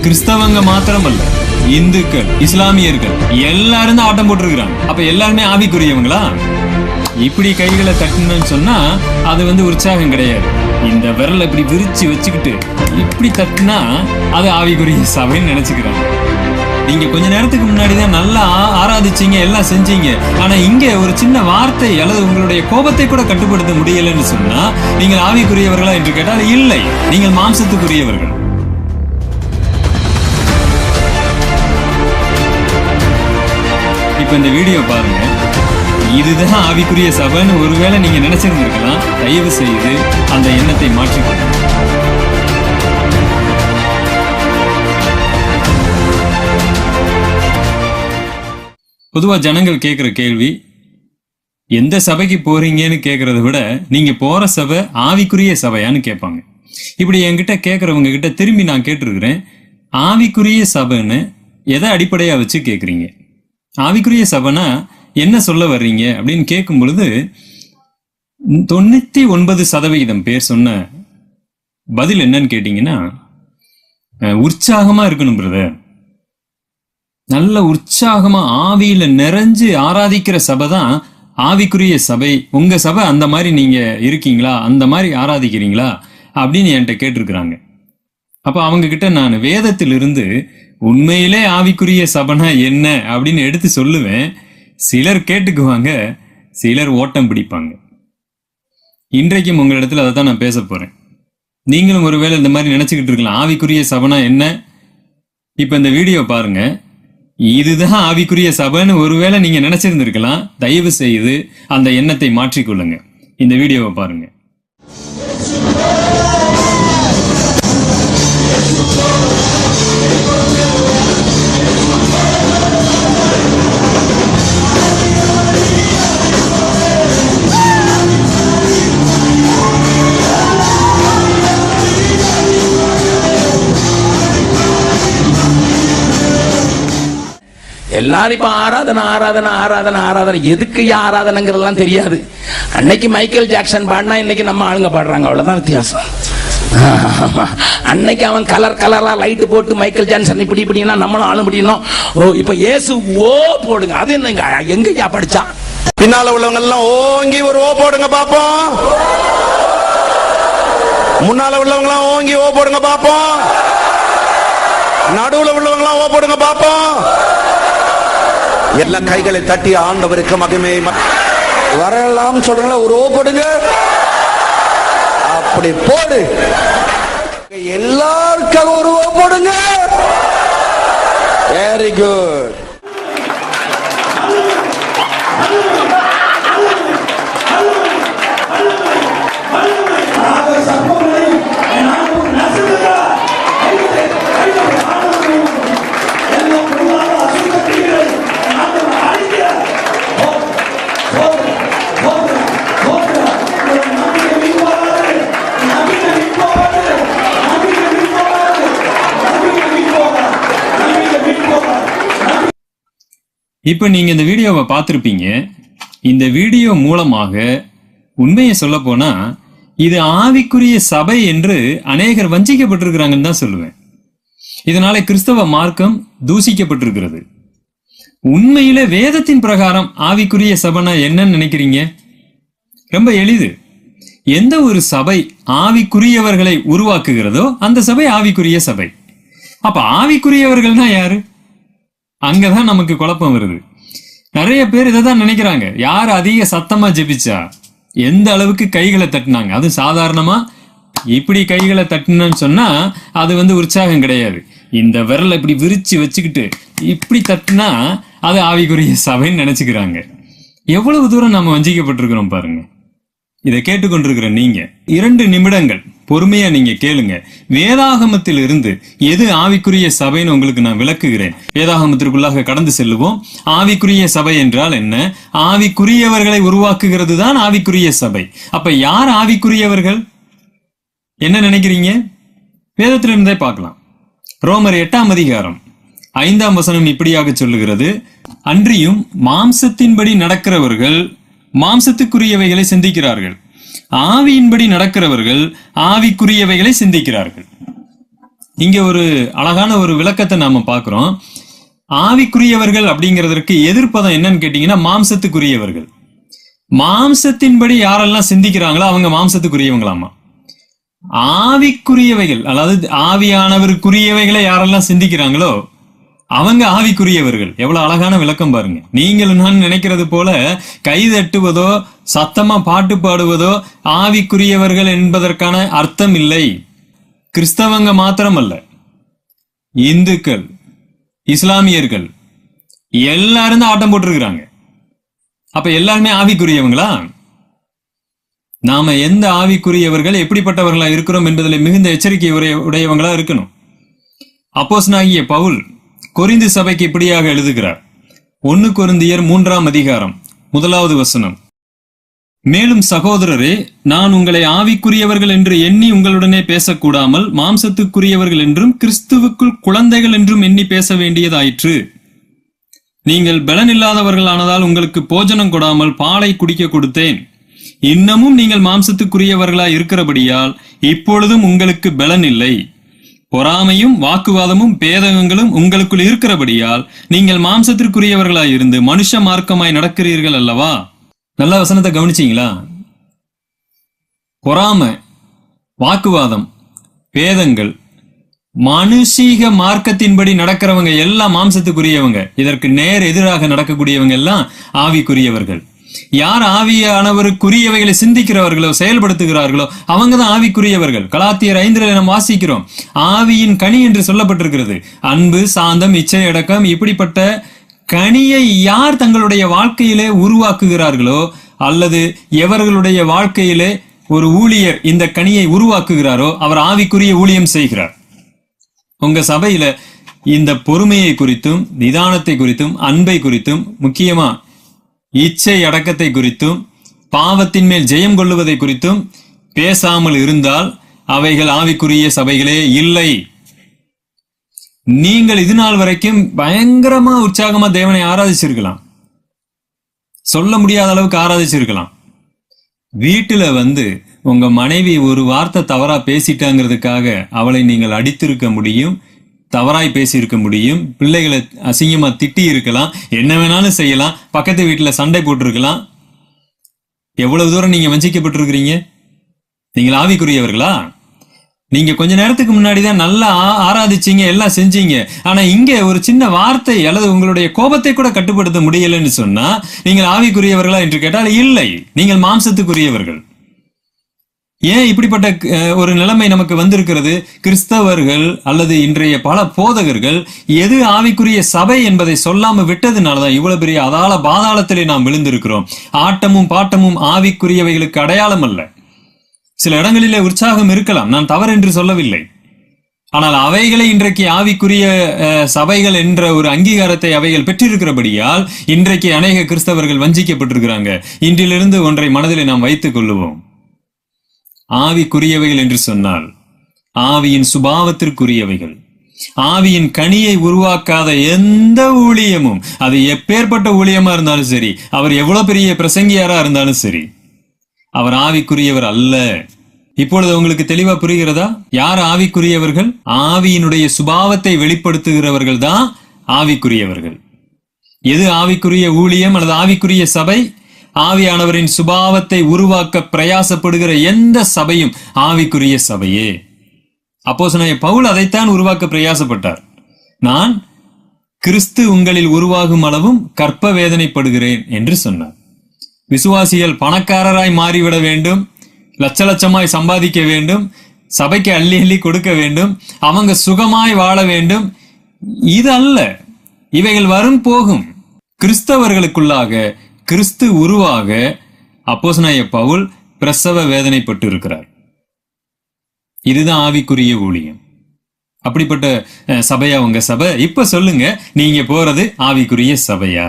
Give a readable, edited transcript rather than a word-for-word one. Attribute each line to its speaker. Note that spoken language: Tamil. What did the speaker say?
Speaker 1: கிறிஸ்தவங்க மாத்திரமல்ல, இந்துக்கள், இஸ்லாமியர்கள் எல்லாரும் தான் ஆட்டம் போட்டிருக்கிறாங்க. அப்ப எல்லாருமே ஆவிக்குரியவங்களா? இப்படி கைகளை தட்டணும்னு சொன்னா அது உற்சாகம் கிடையாது. இந்த விரலை இப்படி விரிச்சு வச்சுக்கிட்டு இப்படி தட்டினா அது ஆவிக்குரிய சபைன்னு நினைச்சுக்கிறாங்க. நீங்க கொஞ்ச நேரத்துக்கு முன்னாடிதான் நல்லா ஆராதிச்சீங்க, எல்லாம் செஞ்சீங்க. ஆனா இங்க ஒரு சின்ன வார்த்தை அல்லது உங்களுடைய கோபத்தை கூட கட்டுப்படுத்த முடியலன்னு சொன்னா நீங்கள் ஆவிக்குரியவர்களா என்று கேட்டால் இல்லை, நீங்கள் மாம்சத்துக்குரியவர்கள். இப்ப இந்த வீடியோ பாருங்க. இதுதான் ஆவிக்குரிய சபைன்னு ஒருவேளை நீங்க நினைச்சிருந்திருக்கலாம். தயவு செய்து அந்த எண்ணத்தை மாற்றிக்கொள்ளுங்க. பொதுவா ஜனங்கள் கேட்கிற கேள்வி, எந்த சபைக்கு போறீங்கன்னு கேட்கறத விட நீங்க போற சபை ஆவிக்குரிய சபையான்னு கேட்பாங்க. இப்படி என்கிட்ட கேட்கறவங்க கிட்ட திரும்பி நான் கேட்டிருக்கிறேன், ஆவிக்குரிய சபைன்னு எதை அடிப்படையா வச்சு கேட்குறீங்க? ஆவிக்குரிய சபைனா என்ன சொல்ல வர்றீங்க அப்படின்னு கேட்கும் பொழுது 99% பேர் சொன்ன பதில் என்னன்னு கேட்டீங்கன்னா, உற்சாகமா இருக்கணும் பிரதர், நல்ல உற்சாகமா ஆவியில நிறைஞ்சு ஆராதிக்கிற சபை தான் ஆவிக்குரிய சபை. உங்க சபை அந்த மாதிரி நீங்க இருக்கீங்களா, அந்த மாதிரி ஆராதிக்கிறீங்களா அப்படின்னு என்கிட்ட கேட்டிருக்கிறாங்க. அப்ப அவங்க கிட்ட நான் வேதத்திலிருந்து உண்மையிலே ஆவிக்குரிய சபைனா என்ன அப்படின்னு எடுத்து சொல்லுவேன். சிலர் கேட்டுக்குவாங்க, சிலர் ஓட்டம் பிடிப்பாங்க. இன்றைக்கும் உங்களிடத்துல அதை தான் நான் பேச போறேன். நீங்களும் ஒருவேளை இந்த மாதிரி நினைச்சுக்கிட்டு இருக்கலாம், ஆவிக்குரிய சபைனா என்ன? இப்ப இந்த வீடியோ பாருங்க. இதுதான் ஆவிக்குரிய சபைன்னு ஒருவேளை நீங்க நினைச்சிருந்திருக்கலாம். தயவு செய்து அந்த எண்ணத்தை மாற்றிக்கொள்ளுங்க. இந்த வீடியோவை பாருங்க.
Speaker 2: எல்லாரும் இப்ப ஆராதனை ஆராதனை ஆராதனை ஆராதனை, எதுக்கு ஆராதனைங்கிறதெல்லாம் தெரியாது. அன்னைக்கு மைக்கேல் ஜாக்சன் பாடினா இன்னைக்கு நம்ம ஆளுங்க பாடுறாங்க, அவ்வளவுதான் வித்தியாசம். அன்னைக்கு அவன் கலர் கலரா லைட் போட்டு மைக்கேல் ஜாக்சன் இப்படி இப்படின்னா நம்மளும் ஆளு முடியணும். ஓ இப்ப இயேசு ஓ போடுங்க, அது என்னங்க எங்கயா படிச்சா?
Speaker 3: பின்னால உள்ளவங்க எல்லாம் ஓங்கி ஒரு ஓ போடுங்க பாப்போம். முன்னால உள்ளவங்க எல்லாம் ஓங்கி ஓ போடுங்க பாப்போம். நடுவுல உள்ளவங்க எல்லாம் ஓ போடுங்க பாப்போம். எல்லா கைகளை தட்டி ஆண்டவருக்கு மகிமை வரலாம் சொல்றீங்களா? ஒரு ஓ போடுங்க, அப்படி போடு. எல்லாருக்கும் ஒரு ஓ போடுங்க. Very good.
Speaker 1: இப்ப நீங்க இந்த வீடியோவை பார்த்திருப்பீங்க. இந்த வீடியோ மூலமாக உண்மையை சொல்ல போனா இது ஆவிக்குரிய சபை என்று அநேகர் வஞ்சிக்கப்பட்டிருக்கிறாங்கன்னு தான் சொல்லுவேன். இதனால கிறிஸ்தவ மார்க்கம் தூசிக்கப்பட்டிருக்கிறது. உண்மையில வேதத்தின் பிரகாரம் ஆவிக்குரிய சபைனா என்னன்னு நினைக்கிறீங்க? ரொம்ப எளிது. எந்த ஒரு சபை ஆவிக்குரியவர்களை உருவாக்குகிறதோ அந்த சபை ஆவிக்குரிய சபை. அப்ப ஆவிக்குரியவர்கள்னா யாரு? அங்கதான் நமக்கு குழப்பம் வருது. நிறைய பேர் இதை தான் நினைக்கிறாங்க. யார் அதிக சத்தமா ஜெபிச்சா, எந்த அளவுக்கு கைகளை தட்டினாங்க, அது சாதாரணமா இப்படி கைகளை தட்டினு சொன்னா அது உற்சாகம் கிடையாது. இந்த விரலை இப்படி விரிச்சு வச்சுக்கிட்டு இப்படி தட்டினா அது ஆவிக்குரிய சபைன்னு நினைச்சுக்கிறாங்க. எவ்வளவு தூரம் நம்ம வஞ்சிக்கப்பட்டிருக்கிறோம் பாருங்க. இதை கேட்டுக்கொண்டிருக்கிற நீங்க 2 நிமிடங்கள் பொறுமையா நீங்க கேளுங்க. வேதாகமத்தில் இருந்து எது ஆவிக்குரிய சபைன்னு உங்களுக்கு நான் விளக்குகிறேன். வேதாகமத்திற்குள்ளாக கடந்து செல்லுவோம். ஆவிக்குரிய சபை என்றால் என்ன? ஆவிக்குரியவர்களை உருவாக்குகிறது தான் ஆவிக்குரிய சபை. அப்ப யார் ஆவிக்குரியவர்கள்? என்ன நினைக்கிறீங்க? வேதத்திலிருந்தே பார்க்கலாம். ரோமர் 8ஆம் அதிகாரம் 5ஆம் வசனம் இப்படியாக சொல்லுகிறது, அன்றியும் மாம்சத்தின்படி நடக்கிறவர்கள் மாம்சத்துக்குரியவைகளை சிந்திக்கிறார்கள், ஆவியின்படி நடக்கிறவர்கள் ஆவிக்குரியவைகளை சிந்திக்கிறார்கள். இங்க ஒரு அழகான ஒரு விளக்கத்தை நாம பார்க்கிறோம். ஆவிக்குரியவர்கள் அப்படிங்கிறதற்கு எதிர்ப்பதம் என்னன்னு கேட்டீங்கன்னா மாம்சத்துக்குரியவர்கள். மாம்சத்தின்படி யாரெல்லாம் சிந்திக்கிறாங்களோ அவங்க மாம்சத்துக்குரியவங்களாமா. ஆவிக்குரியவைகள், அதாவது ஆவியானவருக்குரியவைகளை யாரெல்லாம் சிந்திக்கிறாங்களோ அவங்க ஆவிக்குரியவர்கள். எவ்வளவு அழகான விளக்கம் பாருங்க. நீங்கள் நான் நினைக்கிறது போல கைதட்டுவதோ சத்தமா பாட்டு பாடுவதோ ஆவிக்குரியவர்கள் என்பதற்கான அர்த்தம் இல்லை. கிறிஸ்தவங்க மாத்திரமல்ல, இந்துக்கள், இஸ்லாமியர்கள் எல்லாரும் தான் ஆட்டம் போட்டிருக்கிறாங்க. அப்ப எல்லாருமே ஆவிக்குரியவங்களா? நாம எந்த ஆவிக்குரியவர்கள் எப்படிப்பட்டவர்களா இருக்கிறோம் என்பதில் மிகுந்த எச்சரிக்கை உடையவங்களா இருக்கணும். அப்போஸ்தலனாகிய பவுல் கொரிந்து சபைக்கு இப்படியாக எழுதுகிறார். 1 கொரிந்தியர் 3ஆம் அதிகாரம் 1வது வசனம். மேலும் சகோதரரே, நான் உங்களை ஆவிக்குரியவர்கள் என்று எண்ணி உங்களுடனே பேசக்கூடாமல் மாம்சத்துக்குரியவர்கள் என்றும் கிறிஸ்துவுக்குள் குழந்தைகள் என்றும் எண்ணி பேச வேண்டியதாயிற்று. நீங்கள் பலனில்லாதவர்களானதால் உங்களுக்கு போஜனம் கொடாமல் பாலை குடிக்க கொடுத்தேன். இன்னமும் நீங்கள் மாம்சத்துக்குரியவர்களாய் இருக்கிறபடியால் இப்பொழுதும் உங்களுக்கு பலன் இல்லை. பொறாமையும் வாக்குவாதமும் பேதகங்களும் உங்களுக்குள் இருக்கிறபடியால் நீங்கள் மாம்சத்திற்குரியவர்களாய் இருந்து மனுஷ மார்க்கமாய் நடக்கிறீர்கள் அல்லவா? நல்ல வசனத்தை கவனிச்சீங்களா? பொறாமை, வாக்குவாதம், பேதங்கள், மனுஷீக மார்க்கத்தின்படி நடக்கிறவங்க எல்லாம் மாம்சத்துக்குரியவங்க. இதற்கு நேர் எதிராக நடக்கக்கூடியவங்க எல்லாம் ஆவிக்குரியவர்கள். யார் ஆவியானவருக்குரியவைகளை சிந்திக்கிறவர்களோ செயல்படுத்துகிறார்களோ அவங்க தான் ஆவிக்குரியவர்கள். கலாத்தியர் 5 நாம் வாசிக்கிறோம், ஆவியின் கனி என்று சொல்லப்பட்டிருக்கிறது. அன்பு, சாந்தம், இச்சை அடக்கம், இப்படிப்பட்ட கனியை யார் தங்களுடைய வாழ்க்கையிலே உருவாக்குகிறார்களோ அல்லது எவர்களுடைய வாழ்க்கையிலே ஒரு ஊழியர் இந்த கனியை உருவாக்குகிறாரோ அவர் ஆவிக்குரிய ஊழியம் செய்கிறார். உங்க சபையில இந்த பொறுமையை குறித்தும் நிதானத்தை குறித்தும் அன்பை குறித்தும் முக்கியமா இச்சை அடக்கத்தை குறித்தும் பாவத்தின் மேல் ஜெயம் கொள்ளுவதை குறித்தும் பேசாமல் இருந்தால் அவைகள் ஆவிக்குரிய சபைகளே இல்லை. நீங்கள் இது நாள் வரைக்கும் பயங்கரமா உற்சாகமா தேவனை ஆராதிச்சிருக்கலாம், சொல்ல முடியாத அளவுக்கு ஆராதிச்சிருக்கலாம். வீட்டுல உங்க மனைவி ஒரு வார்த்தை தவறா பேசிட்டாங்கிறதுக்காக அவளை நீங்கள் அடித்திருக்க முடியும், தவறாய் பேசியிருக்க முடியும், பிள்ளைகளை அசிங்கமா திட்டி இருக்கலாம், என்ன வேணாலும் செய்யலாம், பக்கத்து வீட்டுல சண்டை போட்டிருக்கலாம். எவ்வளவு தூரம் நீங்க வஞ்சிக்கப்பட்டிருக்கிறீங்க? நீங்கள் ஆவிக்குரியவர்களா? நீங்க கொஞ்ச நேரத்துக்கு முன்னாடிதான் நல்லா ஆராதிச்சீங்க, எல்லாம் செஞ்சீங்க. ஆனா இங்க ஒரு சின்ன வார்த்தை அல்லது உங்களுடைய கோபத்தை கூட கட்டுப்படுத்த முடியலன்னு சொன்னா நீங்கள் ஆவிக்குரியவர்களா என்று கேட்டால் இல்லை, நீங்கள் மாம்சத்துக்குரியவர்கள். ஏன் இப்படிப்பட்ட ஒரு நிலைமை நமக்கு வந்திருக்கிறது? கிறிஸ்தவர்கள் அல்லது இன்றைய பல போதகர்கள் எது ஆவிக்குரிய சபை என்பதை சொல்லாம விட்டதுனாலதான் இவ்வளவு பெரிய அதாள பாதாளத்திலே நாம் விழுந்திருக்கிறோம். ஆட்டமும் பாட்டமும் ஆவிக்குரியவைகளுக்கு அடையாளம் அல்ல. சில இடங்களிலே உற்சாகம் இருக்கலாம், நான் தவறு என்று சொல்லவில்லை. ஆனால் அவைகளை இன்றைக்கு ஆவிக்குரிய சபைகள் என்ற ஒரு அங்கீகாரத்தை அவைகள் பெற்றிருக்கிறபடியால் இன்றைக்கு அநேக கிறிஸ்தவர்கள் வஞ்சிக்கப்பட்டிருக்கிறாங்க. இன்றிலிருந்து ஒன்றை மனதிலே நாம் வைத்துக் கொள்ளுவோம். ஆவிக்குரியவைகள் என்று சொன்னால் ஆவியின் சுபாவத்திற்குரியவைகள். ஆவியின் கனியை உருவாக்காத எந்த ஊழியமும், அது எப்பேற்பட்ட ஊழியமா இருந்தாலும் சரி, அவர் எவ்வளவு பெரிய பிரசங்கியாரா இருந்தாலும் சரி, அவர் ஆவிக்குரியவர் அல்ல. இப்பொழுது உங்களுக்கு தெளிவா புரிகிறதா? யார் ஆவிக்குரியவர்கள்? ஆவியினுடைய சுபாவத்தை வெளிப்படுத்துகிறவர்கள் தான் ஆவிக்குரியவர்கள். எது ஆவிக்குரிய ஊழியம் அல்லது ஆவிக்குரிய சபை? ஆவியானவரின் சுபாவத்தை உருவாக்க பிரயாசப்படுகிற எந்த சபையும் ஆவிக்குரிய சபையே. அப்போஸ்தலனாகிய பவுல் அதைத்தான் உருவாக்க பிரயாசப்பட்டார். நான் கிறிஸ்து உங்களில் உருவாகும் அளவும் கற்ப வேதனைப்படுகிறேன் என்று சொன்னார். விசுவாசிகள் பணக்காரராய் மாறிவிட வேண்டும், லட்ச லட்சமாய் சம்பாதிக்க வேண்டும், சபைக்கு அள்ளி அள்ளி கொடுக்க வேண்டும், அவங்க சுகமாய் வாழ வேண்டும். இது அல்ல, இவைகள் வரும் போகும். கிறிஸ்தவர்களுக்குள்ளாக கிறிஸ்து உருவாக அப்போஸ்தலனாகிய பவுல் பிரசவ வேதனைப்பட்டு இருக்கிறார். இதுதான் ஆவிக்குரிய ஊழியம். அப்படிப்பட்ட சபையா உங்க சபை? இப்ப சொல்லுங்க, நீங்க போறது ஆவிக்குரிய சபையா?